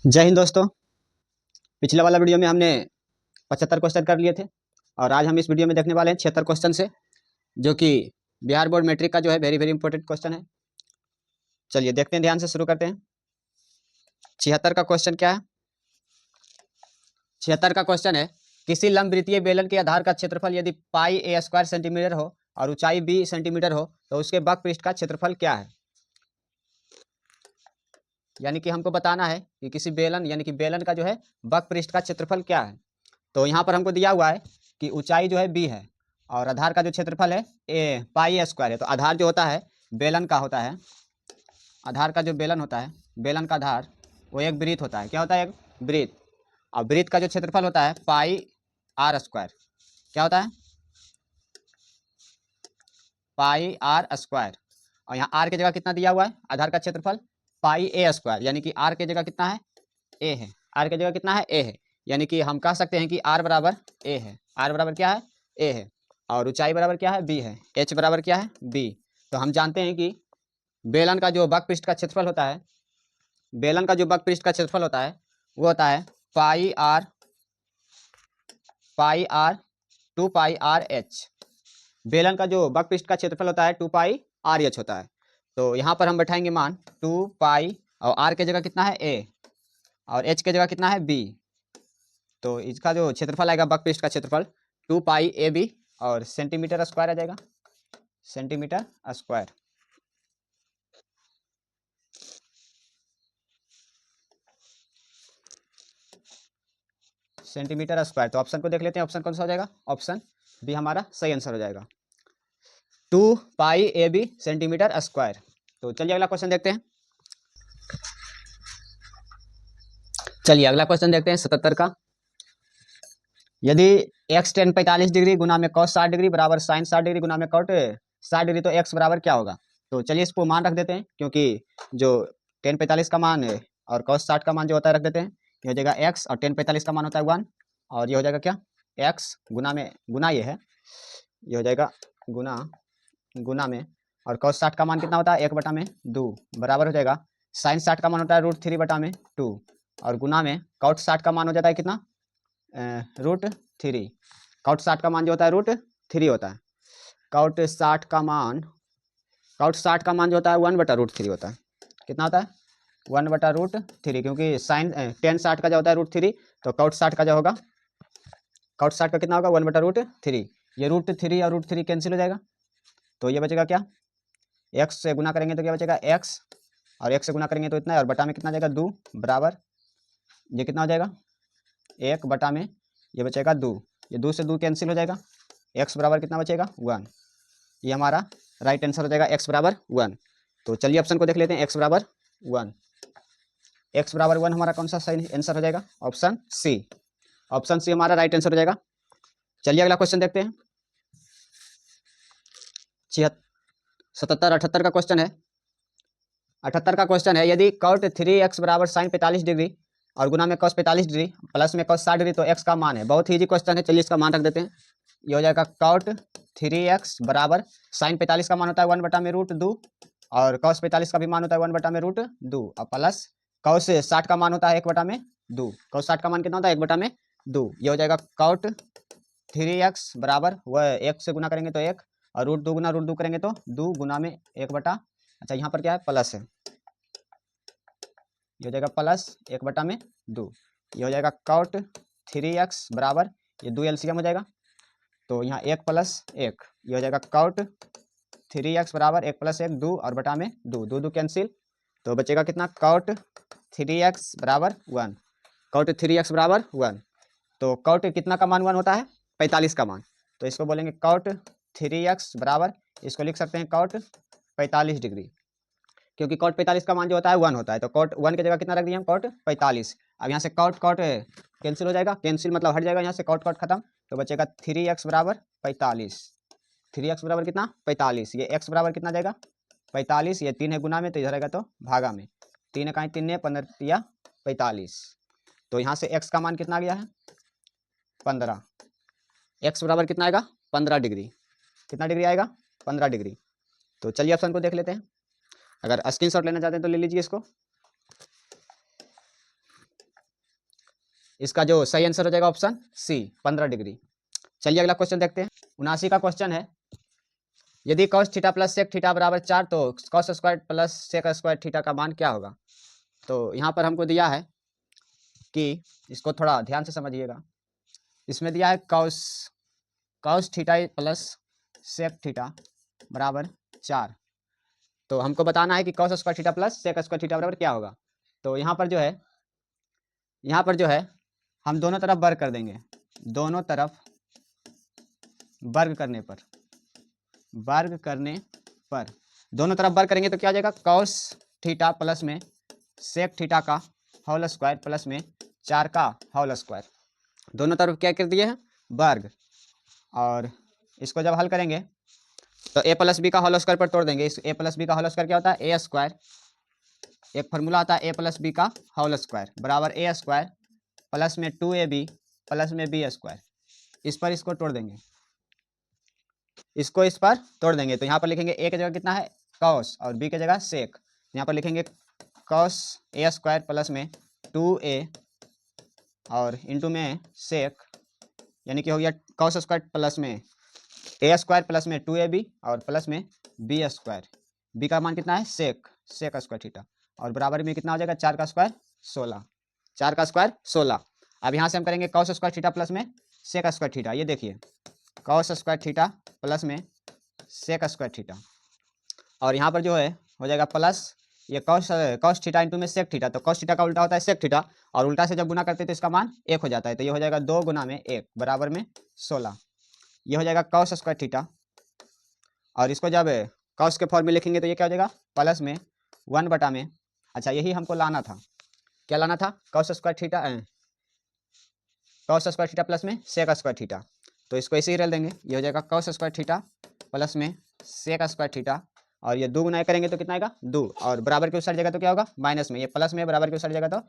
जय हिंद दोस्तों। पिछले वाला वीडियो में हमने 75 क्वेश्चन कर लिए थे और आज हम इस वीडियो में देखने वाले हैं 76 क्वेश्चन से, जो कि बिहार बोर्ड मैट्रिक का जो है वेरी वेरी इंपॉर्टेंट क्वेश्चन है। चलिए देखते हैं, ध्यान से शुरू करते हैं। 76 का क्वेश्चन क्या है? 76 का क्वेश्चन है, किसी लंबवृत्तीय बेलन के आधार का क्षेत्रफल यदि पाई ए स्क्वायर सेंटीमीटर हो और ऊंचाई बी सेंटीमीटर हो तो उसके वक्र पृष्ठ का क्षेत्रफल क्या है। यानी कि हमको बताना है कि किसी बेलन यानी कि बेलन का जो है वक्र पृष्ठ का क्षेत्रफल क्या है। तो यहाँ पर हमको दिया हुआ है कि ऊंचाई जो है बी है और आधार का जो क्षेत्रफल है ए पाई स्क्वायर है। तो आधार जो होता है बेलन का होता है, आधार का जो बेलन होता है, बेलन का आधार वो एक वृत्त होता है। क्या होता है? एक वृत्त। और वृत्त का जो क्षेत्रफल होता है पाई आर स्क्वायर। क्या होता है? पाई आर स्क्वायर। और यहाँ आर की जगह कितना दिया हुआ है? आधार का क्षेत्रफल पाई ए स्क्वायर, यानी कि आर की जगह कितना है? ए है। आर की जगह कितना है? ए है। यानी कि हम कह सकते हैं कि आर बराबर ए है। आर बराबर क्या है? ए है। और ऊंचाई बराबर क्या है? बी है। एच बराबर क्या है? बी। तो हम जानते हैं कि बेलन का जो वक्र पृष्ठ का क्षेत्रफल होता है, बेलन का जो वक्र पृष्ठ का क्षेत्रफल होता है वो होता है पाई आर 2 पाई आर एच। बेलन का जो वक्र पृष्ठ का क्षेत्रफल होता है 2 पाई आर एच होता है। तो यहाँ पर हम बैठाएंगे मान 2 पाई, और आर के जगह कितना है? ए, और एच के जगह कितना है? बी। तो इसका जो क्षेत्रफल आएगा वक्र पृष्ठ का क्षेत्रफल 2 पाई ए बी, और सेंटीमीटर स्क्वायर आ जाएगा, सेंटीमीटर स्क्वायर। Centimetre square. तो ऑप्शन को देख लेते हैं, ऑप्शन कौन सा हो जाएगा? ऑप्शन बी हमारा सही आंसर हो जाएगा, 2 पाई ए बी सेंटीमीटर स्क्वायर। तो चलिए अगला क्वेश्चन देखते हैं। चलिए अगला क्वेश्चन देखते हैं 77 का। यदि x tan 45 डिग्री गुना में cos 60 डिग्री बराबर sin 60 डिग्री गुना में cot 60 डिग्री, तो x बराबर क्या होगा? तो चलिए इसको मान रख देते हैं, क्योंकि जो tan 45 का मान है और cos 60 का मान जो होता है रख देते हैं। ये हो जाएगा x, और tan 45 का मान होता है 1, और ये हो जाएगा क्या? x गुना में, गुना ये है, ये हो जाएगा गुना में, और cos 60 का मान कितना होता है? 1/2 बराबर हो जाएगा sin 60 का मान होता है √3/2, और गुना में cot 60 का मान हो जाता है कितना? √3। cot 60 का मान जो होता है √3 होता है। cot 60 का मान जो होता है 1/√3 होता है। कितना होता है? 1/√3, क्योंकि साइन tan 60 का जो होता है √3, तो cot 60 का जो होगा, cot 60 का कितना होगा? 1/√3। ये √3 और √3 कैंसिल हो जाएगा, तो ये बचेगा क्या? x से गुना करेंगे तो क्या बचेगा? x, और x से गुना करेंगे तो इतना है, और बटा में कितना जाएगा? 2 बराबर, ये कितना हो जाएगा? 1 बटा में ये बचेगा 2, ये 2 से 2 कैंसिल हो जाएगा, x बराबर कितना बचेगा? 1। ये हमारा राइट आंसर हो जाएगा, x बराबर 1। तो चलिए ऑप्शन को देख लेते हैं, x बराबर 1। x बराबर 1 हमारा कौन सा सही आंसर हो जाएगा? Option C. ऑप्शन सी हमारा राइट आंसर हो जाएगा। चलिए अगला क्वेश्चन देखते हैं। 77 78 का क्वेश्चन है। 78 का क्वेश्चन है, यदि cot 3x बराबर sin 45 डिग्री और गुना में cos 45 डिग्री प्लस में cos 60 डिग्री, तो x का मान है। बहुत ही इजी क्वेश्चन है, चलिए इसका मान रख देते हैं। ये हो जाएगा cot 3x बराबर sin 45 का मान होता है 1/√2, और cos 45 का भी मान होता है 1/√2, और प्लस cos 60 का मान होता है 1/2। cos 60 का मान कितना होता है? 1/2। ये हो जाएगा cot 3x बराबर, वह 1 से गुना करेंगे तो 1, और √2 गुना √2 करेंगे तो 2 गुना में 1 बटा, अच्छा यहाँ पर क्या है? प्लस है, ये हो जाएगा प्लस 1/2। ये हो जाएगा cot 3x बराबर, ये 2 एलसीएम हो जाएगा, तो यहाँ 1 प्लस 1, ये हो जाएगा cot 3x बराबर 1 प्लस 1 2, और बटा में 2, 2 कैंसिल, तो बचेगा कितना? cot 3x बराबर 1। cot 3x बराबर 1। तो cot कितना का मान 1 होता है? 45 का मान। तो इसको बोलेंगे cot 3x बराबर, इसको लिख सकते हैं cot 45 डिग्री, क्योंकि cot 45 का मान जो होता है 1 होता है। तो cot 1 की जगह कितना रख दिया हम? cot 45। अब यहाँ से cot कैंसिल हो जाएगा, कैंसिल मतलब हट जाएगा, यहाँ से cot खत्म, तो बचेगा 3x बराबर 45। 3x बराबर कितना? 45। ये x बराबर कितना जाएगा? 45। ये 3 है गुना में, तो इधर आएगा तो भागा में, 3 का 3 ने 15 या 45। तो यहाँ से x का मान कितना आ गया है? 15। x बराबर कितना आएगा? 15 डिग्री। कितना डिग्री आएगा? 15 डिग्री। तो चलिए ऑप्शन को देख लेते हैं। अगर स्क्रीनशॉट लेना चाहते हैं तो ले लीजिए इसको। इसका जो सही आंसर हो जाएगा ऑप्शन सी 15 डिग्री। चलिए अगला क्वेश्चन देखते हैं। 79 का क्वेश्चन है, यदि cos theta plus sec theta बराबर 4 तो cos square plus sec square theta का मान क्या होगा। तो यहाँ पर हमको दिया है कि इसको थोड़ा ध्यान से समझिएगा। इसमें दिया है cos theta plus sec theta बराबर 4। तो हमको बताना है कि cos square theta plus sec square theta बराबर क्या होगा। तो यहाँ पर जो है हम दोनों तरफ वर्ग कर देंगे। दोनों तरफ वर्ग करने पर दोनों तरफ वर्ग करेंगे तो क्या हो जाएगा, cos थीटा प्लस में sec थीटा का होल स्क्वायर प्लस में 4 का होल स्क्वायर। दोनों तरफ क्या कर दिए हैं, वर्ग। और इसको जब हल करेंगे तो a प्लस बी का होल स्क्वायर पर तोड़ देंगे। इस a प्लस बी का होल स्क्वायर क्या होता है, ए स्क्वायर। एक फार्मूला आता है a प्लस बी का होल स्क्वायर बराबर ए स्क्वायर प्लस में 2ab प्लस में बी स्क्वायर। इस पर इसको तोड़ देंगे, इसको इस पर तोड़ देंगे। तो यहाँ पर लिखेंगे a की जगह कितना है cos और b की जगह sec। यहाँ पर लिखेंगे cos a स्क्वायर प्लस में 2a और इंटू में sec, यानी कि हो गया cos स्क्वायर प्लस में a स्क्वायर प्लस में 2ab और प्लस में b स्क्वायर। b का मान कितना है sec स्क्वायर थीटा और बराबर में कितना हो जाएगा 4 का स्क्वायर 16। 4 का स्क्वायर 16। अब यहाँ से हम करेंगे cos स्क्वायर थीटा प्लस में sec स्क्वायर थीटा। ये देखिए cos स्क्वायर थीटा प्लस में sec स्क्वायर थीटा और यहाँ पर जो है हो जाएगा प्लस ये cos थीटा इंटू में sec थीटा। तो cos थीटा का उल्टा होता है sec थीटा और उल्टा से जब गुना करते हैं तो इसका मान 1 हो जाता है। तो ये हो जाएगा 2 गुना में 1 बराबर में 16। ये हो जाएगा cos स्क्वायर थीटा और इसको जब cos के फॉर्म में लिखेंगे तो ये क्या हो जाएगा प्लस में 1 बटा में, अच्छा यही हमको लाना था, क्या लाना था, cos स्क्वायर थीटा प्लस में sec स्क्वायर थीटा। तो इसको ऐसे ही रख देंगे, ये हो जाएगा cos स्क्वायर थीटा प्लस में sec स्क्वायर थीटा और ये 2 गुना करेंगे तो कितना आएगा 2 और बराबर के उस साइड जगह तो क्या होगा माइनस में, ये प्लस में बराबर के उस साइड जगह तो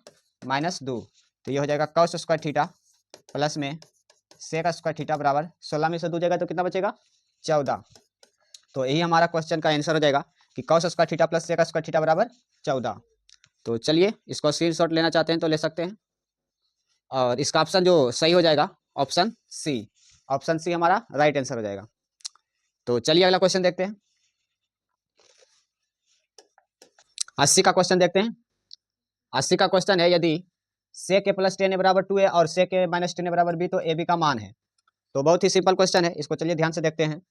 -2। तो ये हो जाएगा cos स्क्वायर थीटा प्लस में sec स्क्वायर थीटा बराबर 16 में से 2 जगह तो कितना बचेगा 14। तो यही हमारा क्वेश्चन का आंसर हो जाएगा कि cos square theta plus sec square theta बराबर 14। तो चलिए इसको स्क्रीनशॉट लेना चाहते हैं तो ले सकते हैं और इसका ऑप्शन जो सही हो जाएगा ऑप्शन सी हमारा राइट आंसर हो जाएगा। तो चलिए अगला क्वेश्चन देखते हैं। 80 का क्वेश्चन देखते हैं। 80 का क्वेश्चन है, यदि sec a प्लस 10a बराबर 2a और sec a माइनस 10a बराबर b तो ab का मान है। तो बहुत ही सिंपल क्वेश्चन है, इसको चलिए ध्यान से देखते हैं।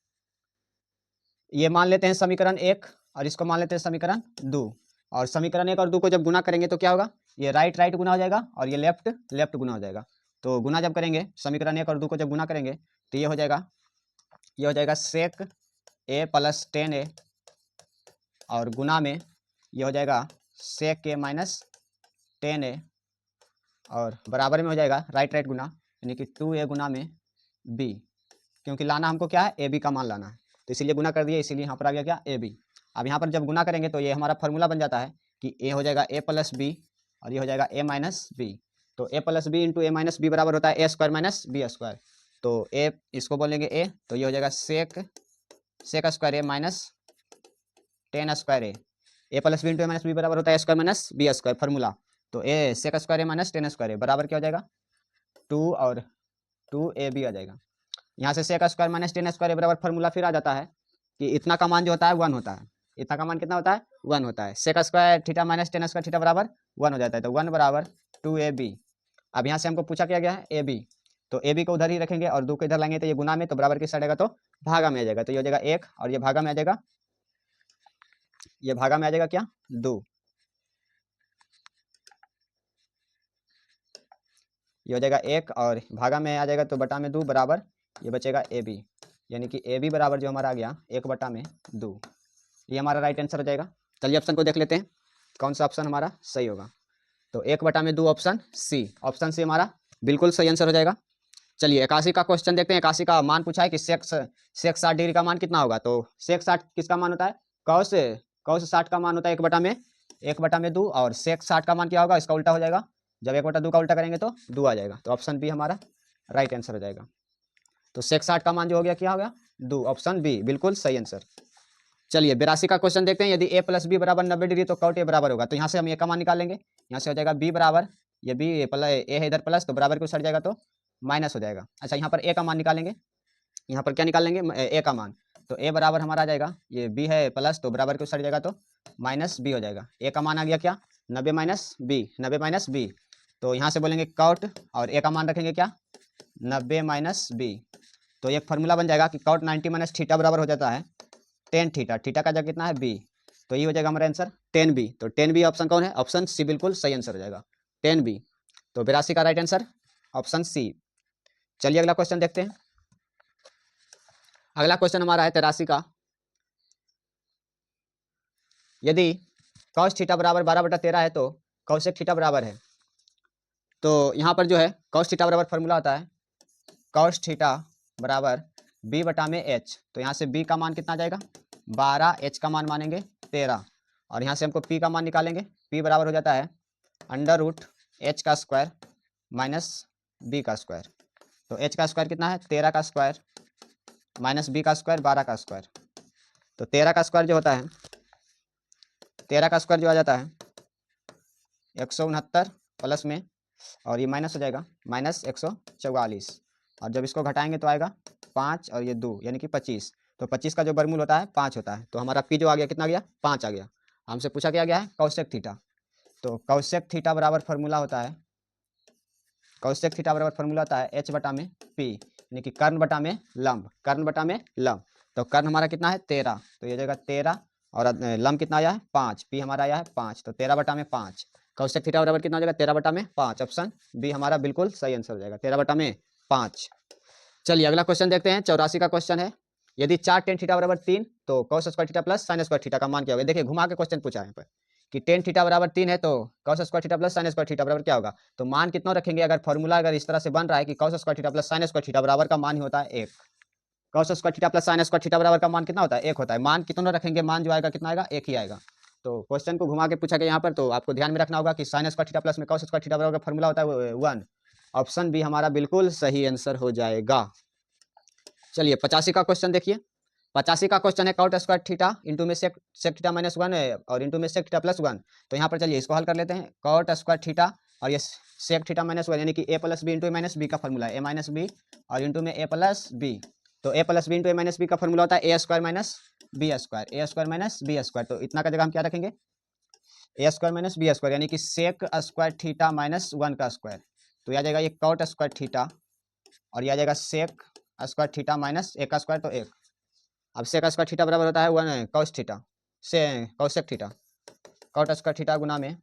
ये मान लेते हैं समीकरण 1 और इसको मान लेते हैं समीकरण 2 और समीकरण 1 और 2 को जब गुना करेंगे तो क्या होगा, ये राइट गुना हो जाएगा और ये लेफ्ट गुना हो जाएगा। तो गुना जब करेंगे समीकरण 1 और 2 को जब गुना करेंगे तो ये हो जाएगा sec a प्लस 10a और गुना में ये हो जाएगा sec a माइनस 10a और बराबर में हो जाएगा राइट गुना, यानी कि 2a गुना में b, क्योंकि लाना हमको क्या है ab का मान लाना है तो इसीलिए गुना कर दिया, इसीलिए यहाँ पर आ गया क्या ab। अब यहाँ पर जब गुना करेंगे तो ये हमारा फॉर्मूला बन जाता है कि a हो जाएगा a प्लस b और ये हो जाएगा a माइनस b। तो a plus B into a minus b बराबर होता है a square minus b square. तो a इसको बोलेंगे a, तो ये हो जाएगा sec square a minus 10 square a plus B into a minus b बराबर होता है a square minus b square formula. तो a sec square a minus 10 square बराबर क्या हो जाएगा 2 और 2ab आ जाएगा। यहाँ से sec स्क्वायर माइनस 10 स्क्वायर बराबर फॉर्मूला फिर आ जाता है कि इतना का मान जो होता है 1 होता है। इतना का मान कितना होता है 1 होता है। sec square theta minus 10 square theta बराबर 1 हो जाता है। तो 1 बराबर 2ab। अब यहाँ से हमको पूछा क्या गया है ab, तो ab को उधर ही रखेंगे और 2 को इधर लाएंगे तो ये गुना में, तो बराबर किस साइड आएगा तो भागा में आ जाएगा। तो ये हो जाएगा 1 और ये भागा में आ जाएगा, ये भागा में आ जाएगा क्या 2, ये हो जाएगा 1 और भागा में आ जाएगा तो बटा में 2 बराबर ये बचेगा ab, यानी कि ab बराबर जो हमारा आ गया 1 बटा में 2। ये हमारा राइट आंसर हो जाएगा। चलिए ऑप्शन को देख लेते हैं कौन सा ऑप्शन हमारा सही होगा। तो 1 बटा में 2 ऑप्शन सी हमारा बिल्कुल सही आंसर हो जाएगा। चलिए 81 का क्वेश्चन देखते हैं। 81 का मान पूछा है कि सेक 60 डिग्री का मान कितना होगा। तो सेक 60 किसका मान होता है, कॉस 60 का मान होता है 1 बटा में 2 और सेक 60 का मान क्या होगा, इसका उल्टा हो जाएगा। जब 1 बटा 2 का उल्टा करेंगे तो 2 आ जाएगा। तो ऑप्शन बी हमारा राइट आंसर हो जाएगा। तो सेक 60 का मान जो हो गया क्या हो गया 2, ऑप्शन बी बिल्कुल सही आंसर। चलिए 82 का क्वेश्चन देखते हैं। यदि a प्लस बी बराबर 90 डिग्री तो कॉट a बराबर होगा। तो यहाँ से हम a का मान निकालेंगे। यहाँ से हो जाएगा b बराबर ये बी प्लस ए है इधर प्लस, तो बराबर क्यों सट जाएगा तो माइनस हो जाएगा। अच्छा यहाँ पर ए का मान निकालेंगे, यहाँ पर क्या निकाल लेंगे ए का मान, तो ए बराबर हमारा आ जाएगा, ये बी है प्लस तो बराबर क्यों सट जाएगा तो माइनस बी हो जाएगा। ए का मान आ गया क्या 90 माइनस बी, 90 माइनस बी, तो यहाँ से बोलेंगे कॉट और ए का मान रखेंगे क्या 90 माइनस बी, तो एक फार्मूला बन जाएगा कि कॉट 90 माइनस थीटा बराबर हो जाता है टेन थीटा, थीटा का जगह कितना है बी, तो ये हो जाएगा हमारा आंसर 10 बी। तो 10 बी ऑप्शन कौन है, ऑप्शन सी बिल्कुल सही आंसर हो जाएगा 10 बी। तो 82 का राइट आंसर ऑप्शन सी। चलिए अगला क्वेश्चन देखते हैं। अगला क्वेश्चन हमारा है 83 का, यदि cos थीटा बराबर 12/13 है तो cosec थीटा बराबर है, तो यहाँ पर जो है cos थीटा बराबर फार्मूला होता है cos थीटा बराबर b बटा में h, तो यहाँ से b का मान कितना आ जाएगा 12, h का मान मानेंगे 13, और यहाँ से हमको p का मान निकालेंगे, p बराबर हो जाता है अंडर रूट h का स्क्वायर माइनस b का स्क्वायर, तो h का स्क्वायर कितना है 13 का स्क्वायर माइनस b का स्क्वायर 12 का स्क्वायर, तो 13 का स्क्वायर जो होता है 13 का स्क्वायर जो आ जाता है 169 प्लस में, और ये माइनस हो जाएगा माइनस 144, और जब इसको घटाएंगे तो आएगा 5 और ये 2 यानी कि 25, तो 25 का जो वर्गमूल होता है 5 होता है, तो हमारा पी जो आ गया कितना आ गया 5 आ गया। हमसे पूछा क्या गया है कौशेक थीटा, तो कौशेक थीटा बराबर फार्मूला होता है, कौशेक थीटा बराबर फार्मूला होता है h बटा में p, यानी कि कर्ण बटा में लंब, कर्ण बटा में लंब, तो कर्ण हमारा कितना है 13, तो ये जगह 13 और लंब कितना आया है 5, पी हमारा आया है 5, तो 13 बटा में 5, कौशेक थीटा बराबर कितना हो जाएगा 13 बटा में 5, ऑप्शन बी हमारा बिल्कुल सही आंसर हो जाएगा 13 बटा में 5। चलिए अगला क्वेश्चन देखते हैं। 84 का क्वेश्चन है, यदि 4 टेन थीटा बराबर 3 तो cos square theta plus sine square theta का मान क्या होगा। देखिए घुमा के क्वेश्चन पूछा है यहाँ पर कि टेन थीटा बराबर 3 है तो cos square theta plus sine square theta बराबर क्या होगा, तो मान कितना रखेंगे, अगर फॉर्मूला अगर इस तरह से बन रहा है कि cos square theta plus sine square theta बराबर का मान ही होता है 1, cos square theta plus sine square theta बराबर का मान कितना होता है 1 होता है, मान कितना रखेंगे, मान जो आएगा कितना आएगा 1 ही आएगा। तो क्वेश्चन को घुमा के पूछा गया यहाँ पर, तो आपको ध्यान में रखना होगा कि साइन स्क्वायर थीटा प्लस में कॉस स्क्वायर थीटा बराबर का फॉर्मूला होता है 1, ऑप्शन बी हमारा बिल्कुल सही आंसर हो जाएगा। चलिए 85 का क्वेश्चन देखिए, 85 का क्वेश्चन है कॉट स्क्वायर थीटा इंटू में सेक थीटा माइनस 1 है और इंटू में सेक थीटा प्लस 1, तो यहाँ पर चलिए इसको हल कर लेते हैं। कॉट स्क्वायर थीटा और ये सेक थीटा माइनस 1 यानी कि ए प्लस बी इंटू ए माइनस बी का फॉर्मूला है, ए माइनस बी और इंटू में ए प्लस बी, तो ए प्लस बी इंटू ए माइनस बी का फॉर्मूला होता है ए स्क्वायर माइनस बी स्क्वायर, ए स्क्वायर माइनस बी स्क्वायर, तो इतना का जगह हम क्या रखेंगे ए स्क्वायर माइनस बी स्क्वायर यानी कि सेक स्क्वायर थीटा माइनस 1 का स्क्वायर, तो यह आ जाएगा ये कॉट स्क्वायर थीटा और यह आ जाएगा सेक स्क्वायर थीटा माइनस एक का स्क्वायर तो 1, अब सेक स्क्वायर थीटा बराबर होता है 1 कॉस थीटा से cosec theta, cot square theta गुना में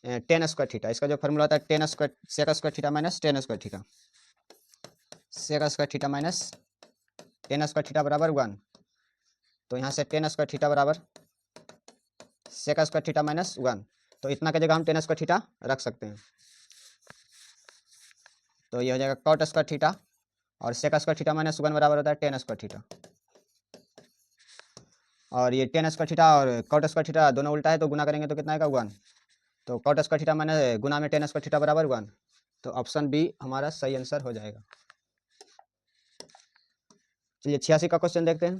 टेन स्क्वायर थीटा, इसका जो फॉर्मूला होता है tan square sec square theta minus tan square theta, sec square theta minus tan square theta बराबर 1, तो यहाँ से टेन स्क्वायर थीटा बराबर सेक स्क्वायर थीटा माइनस 1, तो इतना की जगह हम टेन स्क्वायर थीटा रख सकते हैं, तो ये हो जाएगा कॉट स्क्वायर थीटा और सेक स्क्वायर थीटा माइनस 1 बराबर होता है टेन स्क्वायर थीटा, और ये टेन स्क्वायर थीटा और कॉट स्क्वायर थीटा दोनों उल्टा है तो गुना करेंगे तो कितना आएगा 1, तो कॉट स्क्वायर थीटा माइनस गुना में टेन स्क्वायर थीटा बराबर 1, तो ऑप्शन बी हमारा सही आंसर हो जाएगा। चलिए 86 का क्वेश्चन देखते हैं।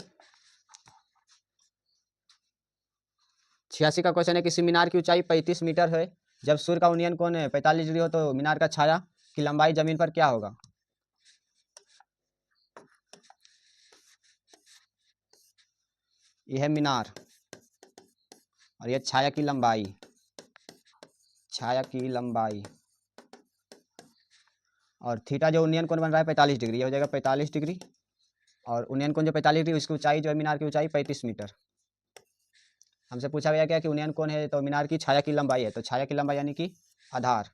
86 का क्वेश्चन है किसी मीनार की ऊंचाई 35 मीटर है, जब सूर्य का उन्नयन कोण 45 डिग्री हो तो मीनार का छाया की लंबाई जमीन पर क्या होगा। यह है मीनार और यह छाया की लंबाई, छाया की लंबाई, और थीटा जो उन्नयन कोण बन रहा है 45 डिग्री, ये हो जाएगा 45 डिग्री, और उन्नयन कोण जो 45 डिग्री उसकी ऊंचाई जो है मीनार की ऊंचाई 35 मीटर। हमसे पूछा गया क्या कि उन्नयन कोण है तो मीनार की छाया की लंबाई है, तो छाया की लंबाई यानी कि आधार,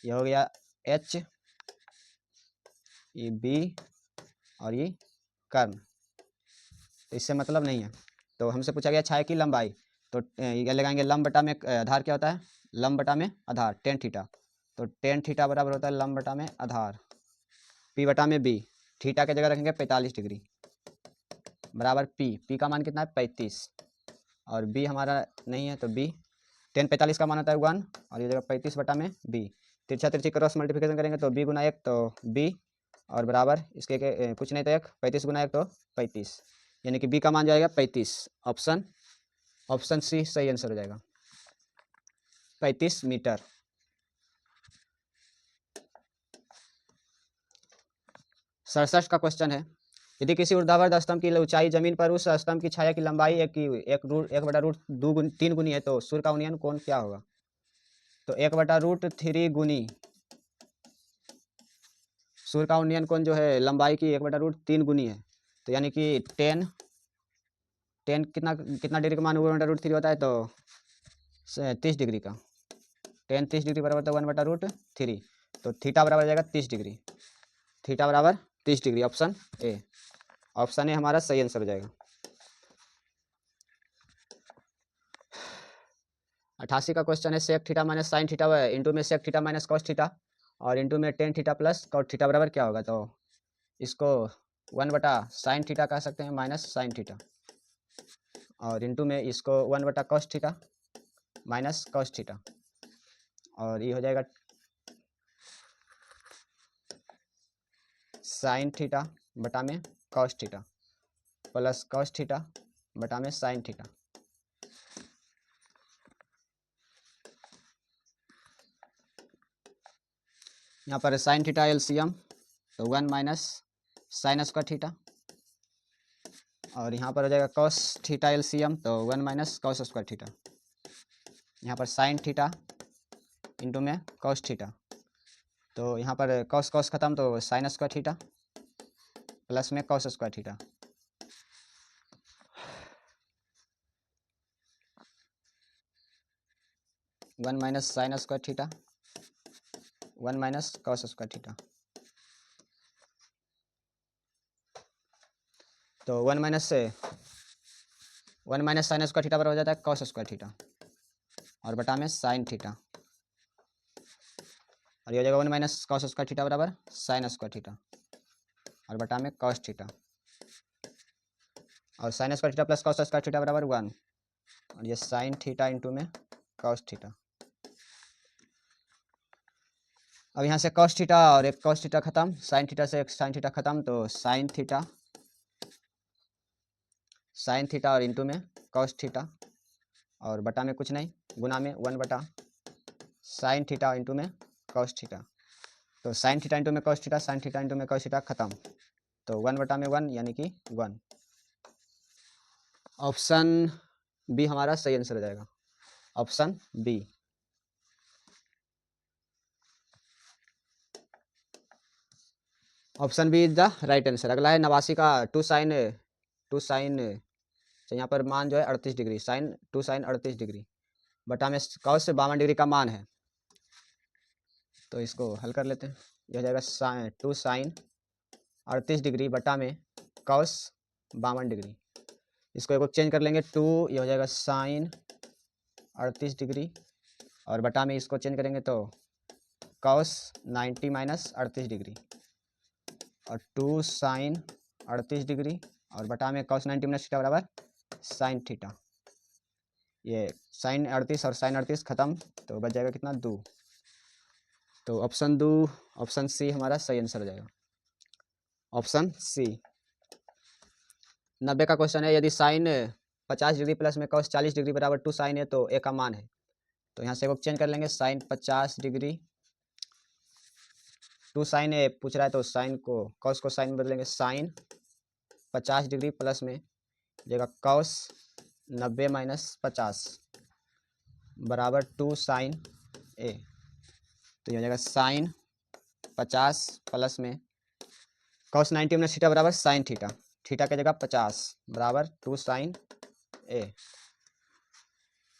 ये हो गया एच, ये बी और ये कर्ण, तो इससे मतलब नहीं है, तो हमसे पूछा गया छाया की लंबाई, तो ये लगाएंगे लंब बटा में आधार क्या होता है लंब बटा में आधार टेन थीटा, तो टेन थीटा बराबर होता है लंब बटा में आधार पी बटा में बी, थीटा की जगह रखेंगे 45 डिग्री बराबर पी का मान कितना है 35 और बी हमारा नहीं है तो बी, टेन 45 का मान होता है 1 और ये जगह 35 बटा में बी, तिरछा तिरछी क्रॉस मल्टीप्लिकेशन करेंगे तो बी गुना 1 तो बी और बराबर इसके कुछ नहीं तो 1 35 गुना 1 तो 35, यानी कि बी का मान जाएगा 35, ऑप्शन सी सही आंसर हो जाएगा 35 मीटर। 67 का क्वेश्चन है, यदि किसी ऊर्ध्वाधर स्तंभ की ऊंचाई जमीन पर उस स्तंभ की छाया की लंबाई एक बटा रूट 3 गुनी है तो सूर्य का उन्नयन कोण क्या होगा? तो 1/√3 गुनी सूर्य का उन्नयन कोण जो है लंबाई की 1/√3 गुनी है, तो यानी कि 10 कितना डिग्री का मान 1/√3 होता है, तो 30 डिग्री का 30 डिग्री बराबर तो 1/√3, तो थीटा बराबर हो जाएगा 30 डिग्री, थीटा बराबर 30 डिग्री। ऑप्शन ए हमारा सही आंसर हो जाएगा। 88 का क्वेश्चन है, sec theta minus sine theta into में sec theta minus cos theta और इंटू में tan theta plus cot theta बराबर क्या होगा? तो इसको 1/साइन थीटा कह सकते हैं माइनस साइन थीटा, और इंटू में इसको 1/कॉस थीटा माइनस कॉस थीटा, और ये हो जाएगा साइन थीटा बटा में cos theta plus cos theta बटा में साइन थीटा। यहाँ पर साइन थीटा एलसीएम तो 1 माइनस साइन स्क्वायर थीटा, और यहाँ पर हो जाएगा कॉस थीटा एलसीएम तो 1 माइनस कॉस स्क्वायर थीटा। यहाँ पर साइन थीटा इंटू में कॉस थीटा, तो यहाँ पर कॉस कॉस खत्म तो साइन स्क्वायर थीटा प्लस में cos square theta. One minus sine square theta 1 minus cos square theta, तो 1 माइनस साइन स्क्वायर थीटा बराबर हो जाता है कॉस स्क्वायर थीटा और बटा में साइन थीटा, और ये हो जाएगा 1 माइनस कॉस स्क्वायर थीटा बराबर साइन स्क्वायर थीटा और बटा में कॉस थीटा, और sine square theta plus cos square theta बराबर 1, और ये साइन थीटा इंटू में कॉस थीटा। अब यहाँ से कॉस थीटा और एक कॉस थीटा खत्म, साइन थीटा से एक साइन थीटा खत्म, तो साइन थीटा और इंटू में कॉस थीटा और बटा में कुछ नहीं गुना में 1/साइन थीटा इंटू में कॉस थीटा, तो साइन थीटा इंटू में cos theta sine theta into में कॉस थीटा खत्म, तो 1/1 यानी कि 1। ऑप्शन बी हमारा सही आंसर हो जाएगा, option B. Option B is the right answer. अगला है 89 का, टू साइन यहाँ पर मान जो है 38 डिग्री, टू साइन 38 डिग्री बटा में कॉस 52 डिग्री का मान है, तो इसको हल कर लेते हैं। यह हो जाएगा 2 साइन 38 डिग्री बटा में कॉस 52 डिग्री, इसको एक चेंज कर लेंगे 2, ये हो जाएगा साइन 38 डिग्री और बटा में इसको चेंज करेंगे तो कॉस 90 माइनस 38 डिग्री, और 2 साइन 38 डिग्री और बटा में कॉस 90 माइनस थीटा बराबर साइन थीटा। ये साइन 38 और साइन 38 खत्म, तो बच जाएगा कितना 2, तो ऑप्शन सी हमारा सही आंसर हो जाएगा, ऑप्शन सी। 90 का क्वेश्चन है, यदि साइन 50 डिग्री प्लस में कॉस 40 डिग्री बराबर 2 साइन है तो ए का मान है, तो यहाँ से वो चेंज कर लेंगे साइन 50 डिग्री 2 साइन ए पूछ रहा है, तो साइन को कॉस को साइन में बदलेंगे, साइन 50 डिग्री प्लस में जगह कॉस 90 माइनस 50 बराबर 2 साइन ए, तो ये हो जाएगा साइन 50 प्लस में कॉस 90 माइनस थीटा बराबर साइन थीटा, थीटा की जगह 50 बराबर 2 साइन ए।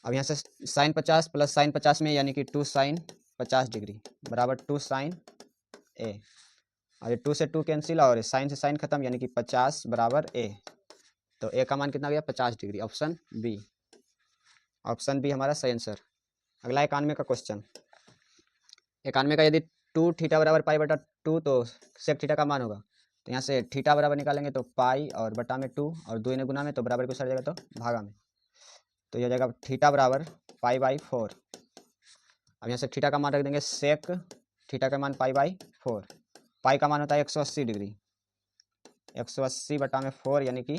अब यहाँ से साइन 50 प्लस साइन 50 में यानी कि 2 साइन 50 डिग्री बराबर 2 साइन ए, और ये 2 से 2 कैंसिल और साइन से साइन खत्म यानी कि 50 बराबर ए, तो ए का मान कितना गया 50 degree, option B. Option B हमारा सही आंसर। अगला 91 का क्वेश्चन, 91 का, यदि 2 थीटा बराबर पाई बटा 2 तो सेक थीटा का मान होगा, तो यहाँ से थीटा बराबर निकालेंगे तो पाई और बटा में 2 और 2 ने गुना में तो बराबर कुछ आ जाएगा तो भागा में, तो यह हो जाएगा थीटा बराबर पाई बाई 4। अब यहाँ से थीटा का मान रख देंगे सेक थीटा का मान पाई बाई 4, पाई का मान होता है 180 डिग्री, 180 बटा में 4 यानी कि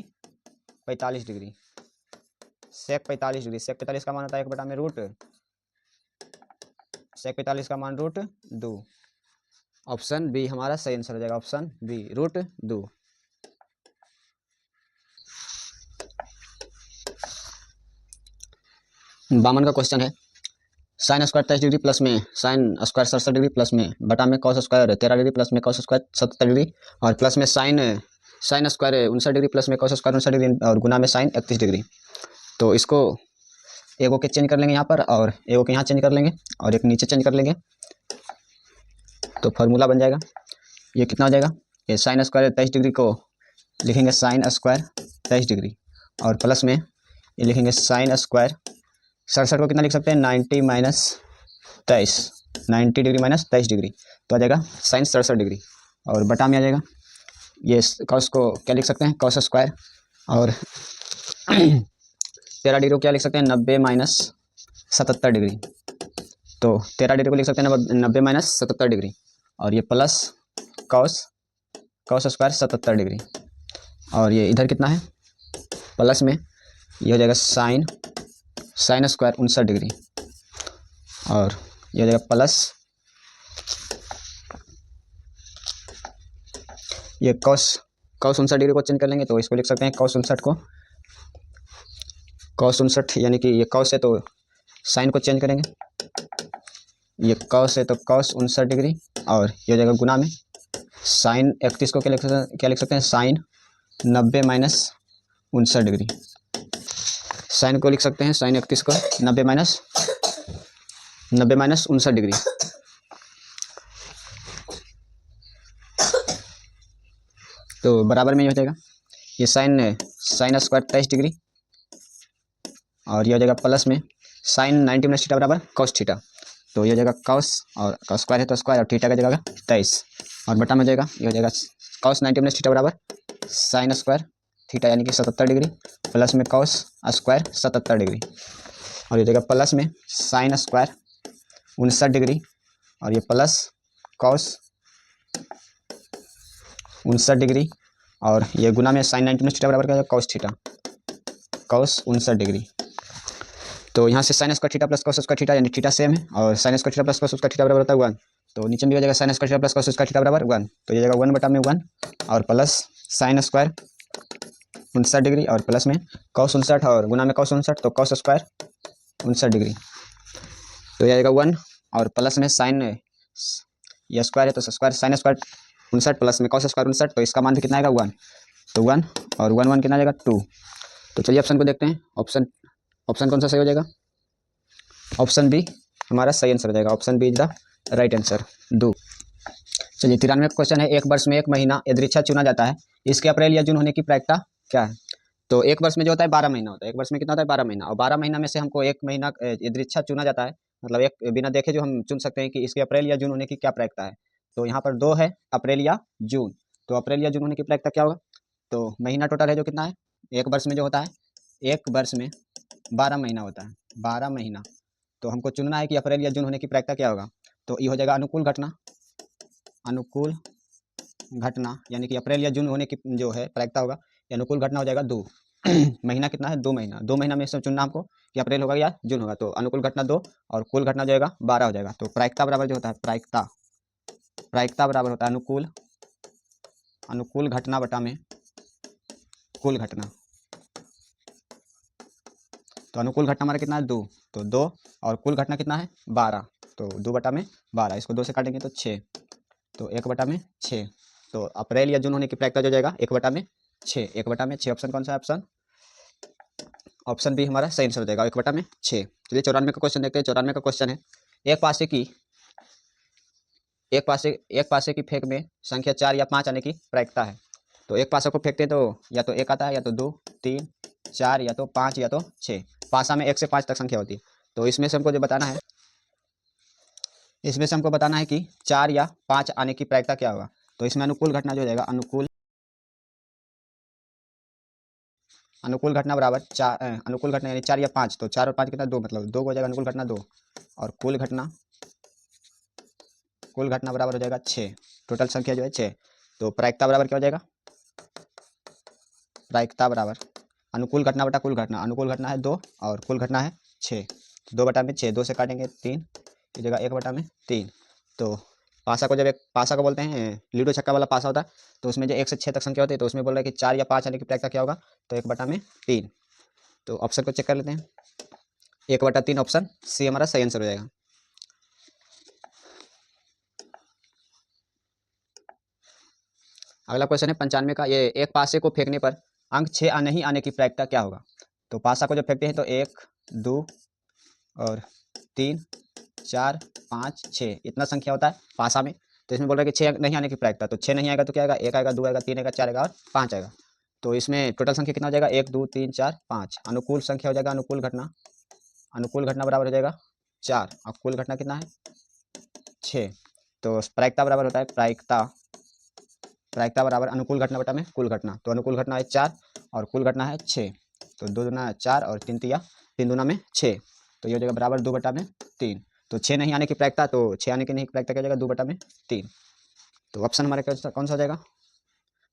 45 डिग्री, सेक 45 डिग्री, सेक 45 का मान होता है 1 बटा में रूट, सेक 45 का मान रूट 2, ऑप्शन बी हमारा सही आंसर हो जाएगा, ऑप्शन बी √2। बामन का क्वेश्चन है, साइन स्क्वायर 23 डिग्री प्लस में साइन स्क्वायर 67 डिग्री प्लस में बटा में कॉस स्क्वायर 13 डिग्री प्लस में कॉस स्क्वायर 77 डिग्री और प्लस में साइन स्क्वायर 59 डिग्री प्लस में कॉस स्क्वायर 59 डिग्री और गुना में साइन 31 डिग्री। तो इसको एगो के चेंज कर लेंगे यहाँ पर और एगो के यहाँ चेंज कर लेंगे और एक नीचे चेंज कर लेंगे, तो फार्मूला बन जाएगा। ये कितना हो जाएगा, ये साइन स्क्वायर 23 डिग्री को लिखेंगे साइन स्क्वायर 23 डिग्री और प्लस में ये लिखेंगे साइन स्क्वायर 67 को कितना लिख सकते हैं 90 माइनस 23, 90 डिग्री माइनस 23 डिग्री, तो आ जाएगा साइन 67 डिग्री और बटा में आ जाएगा ये कॉस को क्या लिख सकते हैं कॉस स्क्वायर और 13 डिग्री को क्या लिख सकते हैं 90 माइनस 77 डिग्री, तो 13 डिग्री को लिख सकते हैं 90 माइनस 77 डिग्री और ये प्लस कॉस स्क्वायर 77 डिग्री और ये इधर कितना है प्लस में ये हो जाएगा साइन स्क्वायर 59 डिग्री और ये हो जाएगा प्लस ये कॉस 59 डिग्री को चेंज कर लेंगे तो इसको लिख सकते हैं कॉस 59 यानी कि ये कॉस है तो साइन को चेंज करेंगे, ये कॉस है तो कॉस 59 डिग्री और ये हो जाएगा गुना में साइन 31 को क्या लिख सकते हैं साइन 90 माइनस 59 डिग्री, साइन को लिख सकते हैं साइन 31 को 90 माइनस 59 डिग्री। तो बराबर में ये हो जाएगा ये साइन स्क्वायर 23 डिग्री और ये हो जाएगा प्लस में साइन 90 माइनस थीटा बराबर कॉस थीटा, तो ये हो जाएगा कॉस और कॉस स्क्वायर है तो स्क्वायर और थीटा का जगह 23 और बटा में हो जाएगा ये हो जाएगा कॉस 90 माइनस थीटा बराबर साइन स्क्वायर थीटा यानी कि 77 डिग्री प्लस में कॉस स्क्वायर 77 डिग्री और ये हो जाएगा प्लस में साइन स्क्वायर 59 डिग्री और ये प्लस कॉस 59 डिग्री और ये गुना में साइन 90 माइनस थीटा बराबर क्या कॉस थीटा कॉस 59 डिग्री। तो यहाँ से sine square theta plus cos square theta यानी थीटा सेम है और sine square theta plus cos square theta बराबर होता है 1, तो नीचे भी हो जाएगा sine square theta plus cos square theta बराबर 1, तो ये जाएगा 1 बटा में 1 और प्लस साइन स्क्वायर 59 डिग्री और प्लस में कॉस 59 और गुना में कॉस 59 तो कॉस स्क्वायर 59 डिग्री, तो ये आएगा 1 और प्लस में साइन ये स्क्वायर है तो स्क्वायर साइन स्क्वायर 59 प्लस में कॉस स्क्वायर 59, तो इसका मान भी कितना आएगा 1, तो 1 और 1 1 कितना आ जाएगा 2। तो चलिए ऑप्शन को देखते हैं, ऑप्शन कौन सा सही हो जाएगा, ऑप्शन बी हमारा सही आंसर हो जाएगा, option B is the right answer 2। चलिए 93 क्वेश्चन है, एक वर्ष में एक महीना यदृच्छा चुना जाता है, इसके अप्रैल या जून होने की प्रायिकता क्या है। तो एक वर्ष में जो होता है 12 महीना होता है, एक वर्ष में कितना होता है 12 महीना और 12 महीना में से हमको एक महीना यदृच्छा चुना जाता है, मतलब एक बिना देखे जो हम चुन सकते हैं कि इसके अप्रैल या जून होने की क्या प्रायिकता है। तो यहाँ पर 2 है अप्रैल या जून, तो अप्रैल या जून होने की प्रायिकता क्या होगा, तो महीना टोटल है जो कितना है एक वर्ष में जो होता है एक वर्ष में 12 महीना होता है 12 महीना, तो हमको चुनना है कि अप्रैल या जून होने की प्रायिकता क्या होगा। तो ये हो जाएगा अनुकूल घटना यानी कि अप्रैल या जून होने की जो है प्रायिकता होगा, अनुकूल घटना हो जाएगा 2 महीना कितना है 2 महीना, 2 महीना में से चुनना हमको कि अप्रैल होगा या जून होगा, तो अनुकूल घटना 2 और कुल घटना जो होगा 12 हो जाएगा। तो प्रायिकता बराबर जो होता है प्रायिकता बराबर होता है अनुकूल घटना बटा में कुल घटना, तो अनुकूल घटना हमारा कितना है 2, तो 2 और कुल घटना कितना है 12, तो 2 बटा में 12, इसको 2 से काटेंगे तो 6, तो 1 बटा में 6, तो अप्रैल या जून होने की प्रायिकता जो जाएगा 1 बटा में 6, 1 बटा में 6 ऑप्शन कौन सा है, ऑप्शन बी हमारा सही आंसर हो जाएगा 1 बटा में 6। चलिए 94 का क्वेश्चन देखते हैं, 94 का क्वेश्चन है, एक पासे की फेंक में संख्या 4 या 5 आने की प्रायिकता है। तो एक पासा को फेंकते हैं तो या तो 1 आता है या तो 2 3 4 या तो 5 या तो 6, पासा में 1 से 5 तक संख्या होती है। तो इसमें से हमको जो बताना है, इसमें से हमको बताना है कि 4 या 5 आने की प्रायिकता क्या होगा। तो इसमें अनुकूल घटना जो हो जाएगा अनुकूल घटना बराबर अनुकूल घटना यानी 4 या 5, तो 4 और 5 कितना 2, मतलब 2 हो जाएगा अनुकूल घटना 2 और कुल घटना बराबर हो जाएगा 6, टोटल संख्या जो है 6। तो प्रायिकता बराबर क्या हो जाएगा, प्रायिकता बराबर अनुकूल घटना बटा कुल घटना, अनुकूल घटना है 2 और कुल घटना है 6, 2 बटा में 6, 2 से काटेंगे 3, इस जगह 1 बटा में 3, तो पासा को जब एक पासा को बोलते हैं लूडो छक्का वाला पासा होता है, तो उसमें जो 1 से 6 तक संख्या होती है, तो उसमें बोल रहा है कि 4 या 5 आने की प्रायिकता क्या होगा, तो 1/3। तो ऑप्शन को चेक कर लेते हैं। 1/3 ऑप्शन सी हमारा सही आंसर हो जाएगा। अगला क्वेश्चन है 95 का, ये एक पासे को फेंकने पर अंक 6 नहीं आने की प्रायिकता क्या होगा। तो पासा को जब फेंकते हैं तो 1 2 और 3 4 5 6 इतना संख्या होता है पासा में। तो इसमें बोल रहा है कि 6 नहीं आने की प्रायिकता, तो 6 नहीं आएगा तो क्या आएगा, 1 आएगा, 2 आएगा, 3 आएगा, 4 आएगा और 5 आएगा। तो इसमें टोटल संख्या कितना हो जाएगा, 1 2 3 4 5। अनुकूल संख्या हो जाएगा, अनुकूल घटना बराबर हो जाएगा 4 और कुल घटना कितना है 6। तो प्रायिकता बराबर होता है प्रायिकता बराबर अनुकूल घटना बटा में कुल घटना। तो अनुकूल घटना है 4 और कुल घटना है 6। तो 2 दूना 4 और 3 तिया 3 दूना में 6। तो ये हो जाएगा बराबर 2/3। तो 6 नहीं आने की प्रायिकता, तो 6 आने की नहीं प्रायिकता क्या हो जाएगा 2/3। तो ऑप्शन हमारे कौन सा हो जाएगा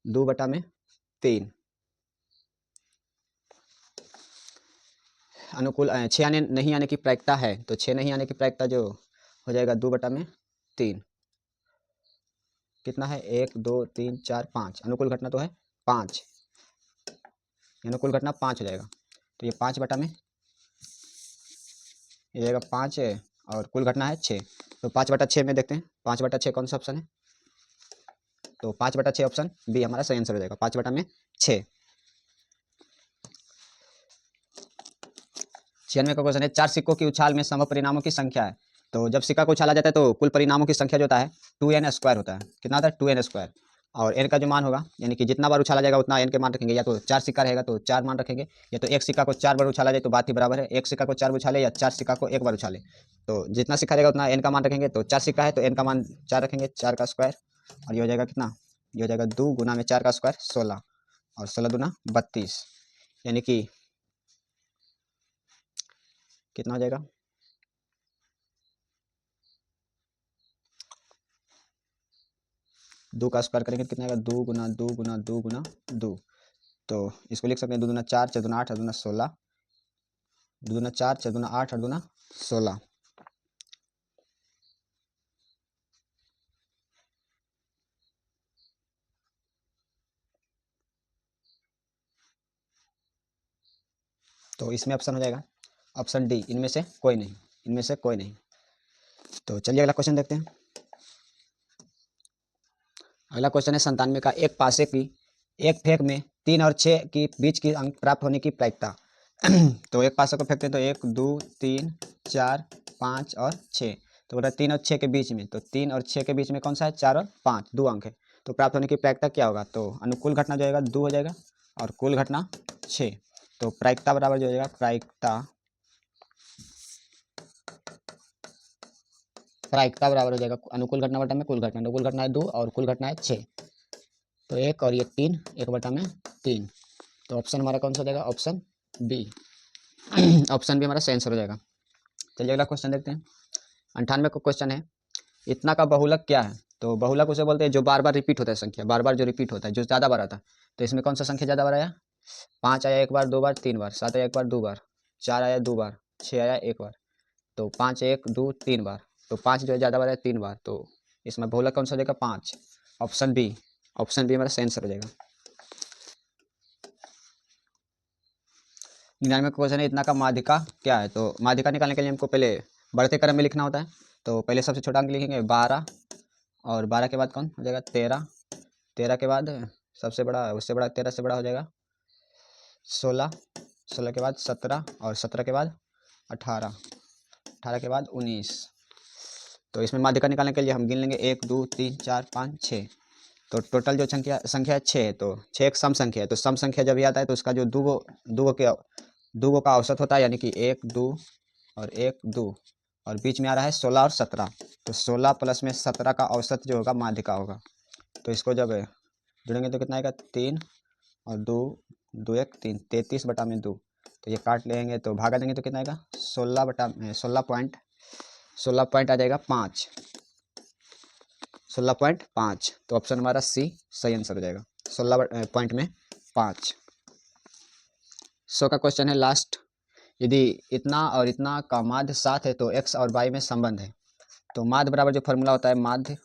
2/3। अनुकूल 6 आने नहीं आने की प्रायिकता है, तो 6 नहीं आने की प्रायिकता जो हो जाएगा 2/3। कितना है 1 2 3 4 5। अनुकूल घटना तो है 5, अनुकूल घटना 5 हो जाएगा। तो ये 5/में ये जाएगा 5 है और कुल घटना है 6। तो 5/6 में देखते हैं 5/6 कौन सा ऑप्शन है। तो 5/6 ऑप्शन बी हमारा सही आंसर हो जाएगा, 5/6। 96 का क्वेश्चन है 4 सिक्कों की उछाल में संभव परिणामों की संख्या है। तो जब सिक्का को उछाला जाता है तो कुल परिणामों की संख्या जो होता है 2n² होता है। कितना होता है 2n²। और n का जो मान होगा, यानी कि जितना बार उछाला जाएगा उतना n के मान रखेंगे। या तो 4 सिक्का रहेगा तो 4 मान रखेंगे, या तो एक सिक्का को 4 बार उछाला जाए तो बात ही बराबर है। एक सिक्का को 4 बार उछाले या 4 सिक्का को 1 बार उछाले, तो जितना सिक्का रहेगा उतना n का मान रखेंगे। तो 4 सिक्का है तो n का मान 4 रखेंगे, 4 का स्क्वायर। और ये हो जाएगा कितना, ये हो जाएगा 2 गुना में 4 का स्क्वायर 16 और 16 दूना 32, यानी कि कितना हो जाएगा 2 का स्क्वायर करेंगे तो कितना आएगा 2 गुना 2 गुना 2 गुना 2। तो इसको लिख सकते हैं 2 दूना 4 4 दूना 8 8 दूना 16, 2 दूना 4 4 दूना 8 8 दूना 16। तो इसमें ऑप्शन हो जाएगा ऑप्शन डी, इनमें से कोई नहीं, इनमें से कोई नहीं। तो चलिए अगला क्वेश्चन देखते हैं। अगला क्वेश्चन है 97 का, एक पासे की एक फेंक में 3 और 6 के बीच की अंक प्राप्त होने की प्रायिकता। तो एक पासे को फेंकते हैं तो 1 2 3 4 5 और 6। तो बोला 3 और 6 के बीच में, तो 3 और 6 के बीच में कौन सा है 4 और 5, 2 अंक है। तो प्राप्त होने की प्रायिकता क्या होगा, तो अनुकूल घटना जो होगा 2 हो जाएगा और कुल घटना 6। तो प्रायिकता बराबर जो हो जाएगा प्रायिकता बराबर हो जाएगा अनुकूल घटना बटा में कुल घटना। अनुकूल घटना है 2 और कुल घटना है 6। तो 1 और ये 3, 1/3। तो ऑप्शन हमारा कौन सा हो जाएगा ऑप्शन बी। ऑप्शन बी हमारा सही आंसर हो जाएगा। चलिए अगला क्वेश्चन देखते हैं। 98 का क्वेश्चन है, इतना का बहुलक क्या है। तो बहुलक उसे बोलते हैं जो बार बार रिपीट होता है, संख्या बार बार जो रिपीट होता है, जो ज़्यादा बार आता है। तो इसमें कौन सा संख्या ज़्यादा बार आया, 5 आया 1 बार 2 बार 3 बार, 7 आया 1 बार 2 बार, 4 आया 2 बार, 6 आया 1 बार। तो 5 1 2 3 बार, तो 5 जो है ज़्यादा बार है 3 बार। तो इसमें बहुलक कौन सा हो जाएगा 5, ऑप्शन बी। ऑप्शन बी हमारा सही आंसर हो जाएगा। 99 का क्वेश्चन है, इतना का माध्यिका क्या है। तो माध्यिका निकालने के लिए हमको पहले बढ़ते क्रम में लिखना होता है। तो पहले सबसे छोटा अंक लिखेंगे 12 और 12 के बाद कौन हो जाएगा 13, 13 के बाद सबसे बड़ा, उससे बड़ा 13 से बड़ा हो जाएगा 16, 16 के बाद 17 और 17 के बाद 18, 18 के बाद 19। तो इसमें माध्यिका निकालने के लिए हम गिन लेंगे 1 2 3 4 5 6। तो टोटल जो संख्या है 6 है। तो 6 एक सम संख्या है, तो सम संख्या जब भी आता है तो उसका जो दूगो का औसत होता है, यानी कि 1 2 और 1 2 और बीच में आ रहा है 16 और 17। तो 16 प्लस में 17 का औसत जो होगा माध्यिका होगा। तो इसको जब जुड़ेंगे तो कितना आएगा 3 और 2 2 1 3, 33/2। तो ये काट लेंगे तो भागा देंगे तो कितना आएगा 16 पॉइंट आ जाएगा 5, 16.5। तो ऑप्शन हमारा सी सही आंसर हो जाएगा, 16 पॉइंट में 5। 100 का क्वेश्चन है लास्ट, यदि इतना और इतना का माध्य 7 है तो x और y में संबंध है। तो माध्य बराबर जो फॉर्मूला होता है माध्य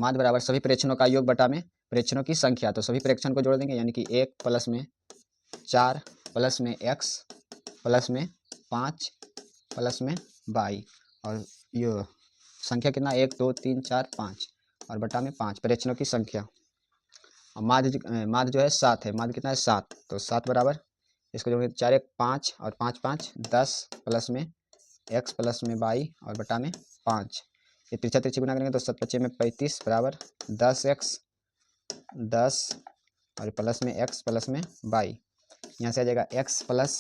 माध्य बराबर सभी प्रेक्षणों का योग बटा में प्रेक्षणों की संख्या। तो सभी प्रेक्षण को जोड़ देंगे, यानी कि 1 प्लस में 4 प्लस में x प्लस में 5 प्लस में y, और ये संख्या कितना 1 2 3 4 5 और बटा में 5 प्रेक्षणों की संख्या। और माध्य जो है 7 है, माध्य कितना है 7, तो 7 बराबर इसको जोड़ेंगे 4 1 5 और 5 5 10 प्लस में x प्लस में y और बटा में 5। ये तिरछा तिरछी गुना करेंगे तो 7 5 में 35 बराबर 10x 10 और प्लस में x प्लस में y। यहाँ से आ जाएगा x प्लस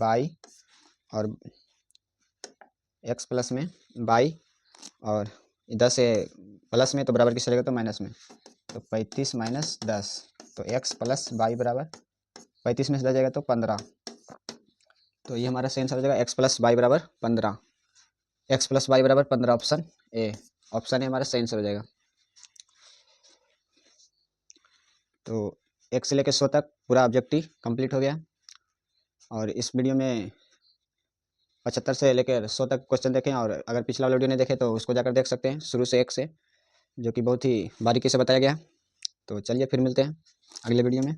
y और x प्लस में y, और 10 से प्लस में तो बराबर किस चलेगा तो माइनस में, तो 35 माइनस 10, तो x प्लस y बराबर 35 में से 10 जाएगा तो 15। तो ये हमारा सही आंसर हो जाएगा x प्लस y बराबर 15। x प्लस y बराबर 15, ऑप्शन ए, ऑप्शन ए हमारा सही आंसर हो जाएगा। तो 1 से लेकर 100 तक पूरा ऑब्जेक्टिव कंप्लीट हो गया, और इस वीडियो में 75 से लेकर 100 तक क्वेश्चन देखें, और अगर पिछला वीडियो नहीं देखे तो उसको जाकर देख सकते हैं शुरू से 1 से, जो कि बहुत ही बारीकी से बताया गया। तो चलिए फिर मिलते हैं अगले वीडियो में।